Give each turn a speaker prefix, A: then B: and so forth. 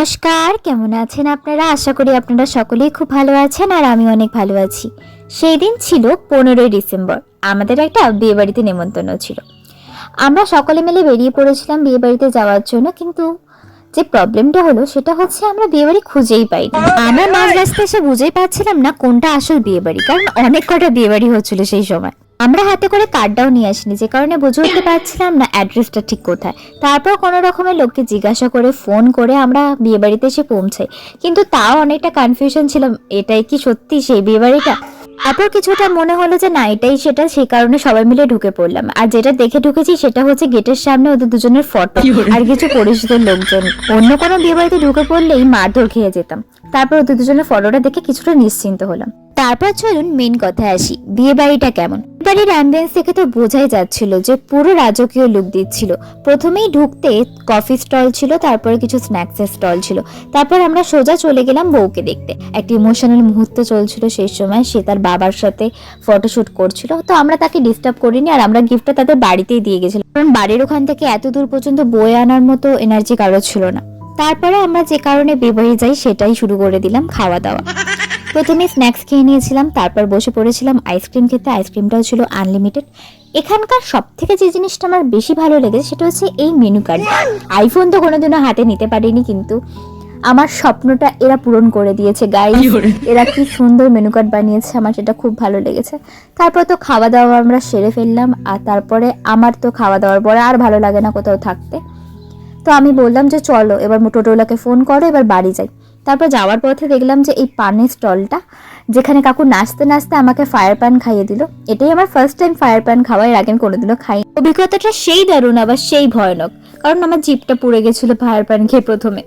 A: নমস্কার, কেমন আছেন আপনারা? আশা করি আপনারা সকলেই খুব ভালো আছেন আর আমি অনেক ভালো আছি। সেই দিন ছিল 15ই ডিসেম্বর। আমাদের একটা বিয়ে বাড়িতে নেমন্তন্ন ছিল। আমরা সকলে মিলে বেরিয়ে পড়েছিলাম বিয়ে বাড়িতে যাওয়ার জন্য, কিন্তু যে প্রবলেমটা হলো সেটা হচ্ছে আমরা বিয়ে বাড়ি খুঁজেই পাইনি। আমরা মাঝ রাস্তায় এসে বুঝেই পাচ্ছিলাম না কোনটা আসল বিয়ে বাড়ি, কারণ অনেক কটা বিয়ে বাড়ি হচ্ছিল সেই সময়। আমরা হাতে করে কার্ডটাও নিয়ে আসিনি, যে কারণে বুঝে উঠতে পারছিলাম না অ্যাড্রেসটা ঠিক কোথায়। তারপর কোনো রকমের লোককে জিজ্ঞাসা করে ফোন করে আমরা বিয়ে বাড়িতে এসে পৌঁছাই, কিন্তু তাও অনেকটা কনফিউশন ছিলাম, এটাই কি সত্যি সেই বিয়ে বাড়িটা। তারপর কিছুটা মনে হলো যে না, এটাই সেটা, সেই কারণে সবাই মিলে ঢুকে পড়লাম। আর যেটা দেখে ঢুকেছি সেটা হচ্ছে গেটের সামনে ওদের দুজনের ফটো আর কিছু পরিচিত লোকজন। অন্য কোনো বিয়ে বাড়িতে ঢুকে পড়লেই মারধর খেয়ে যেতাম। তারপর ওদের দুজনের ফটোটা দেখে কিছুটা নিশ্চিন্ত হলাম। তারপর চলুন মেন কথায় আসি, বিয়ে বাড়িটা কেমন। বাড়ির অ্যাম্বিয়েন্স দেখে তো বোঝাই যাচ্ছিল যে পুরো রাজকীয় লুক দিচ্ছিল। প্রথমেই ঢুকতে কফি স্টল ছিল, তারপরে কিছু স্ন্যাক্সের স্টল ছিল। তারপর আমরা সোজা চলে গেলাম বউকে দেখতে। একটা ইমোশনাল মুহূর্ত চলছিল সেই সময়, সে তার বাবার সাথে ফটোশুট করছিল, তো আমরা তাকে ডিস্টার্ব করিনি আর আমরা গিফটটা তাদের বাড়িতেই দিয়ে গেছিলাম, কারণ বাড়ির ওখান থেকে এত দূর পর্যন্ত বয়ে আনার মতো এনার্জি কারো ছিল না। তারপরে আমরা যে কারণে বিয়ে বাড়ি যাই সেটাই শুরু করে দিলাম, খাওয়া দাওয়া। প্রথমে স্ন্যাক্স খেয়ে নিয়েছিলাম, তারপর বসে পড়েছিলাম আইসক্রিম খেতে। আইসক্রিমটাও ছিল আনলিমিটেড। এখানকার সব থেকে যে জিনিসটা আমার বেশি ভালো লেগেছে সেটা হচ্ছে এই মেনু কার্ড। আইফোন তো কোনোদিনও হাতে নিতে পারিনি, কিন্তু আমার স্বপ্নটা এরা পূরণ করে দিয়েছে গাইস। এরা কি সুন্দর মেনু কার্ড বানিয়েছে, আমার সেটা খুব ভালো লেগেছে। তারপর তো খাওয়া দাওয়া আমরা সেরে ফেললাম, আর তারপরে আমার তো খাওয়া দাওয়ার পরে আর ভালো লাগে না কোথাও থাকতে। তো আমি বললাম যে চলো এবার টোটোওয়ালাকে ফোন করো, এবার বাড়ি যাই। তারপর যাওয়ার পথে দেখলাম যে এই পানের স্টলটা, যেখানে কাকু নাচতে নাচতে আমাকে ফায়ার পান খাইয়ে দিল। এটাই আমার ফার্স্ট টাইম ফায়ার পান খাওয়া, এর আগে আমি কোনোদিনও খাই। অভিজ্ঞতাটা সেই দারুণ আবার সেই ভয়ানক, কারণ আমার জিভটা পুড়ে গেছিল ফায়ার পান খেয়ে প্রথমে।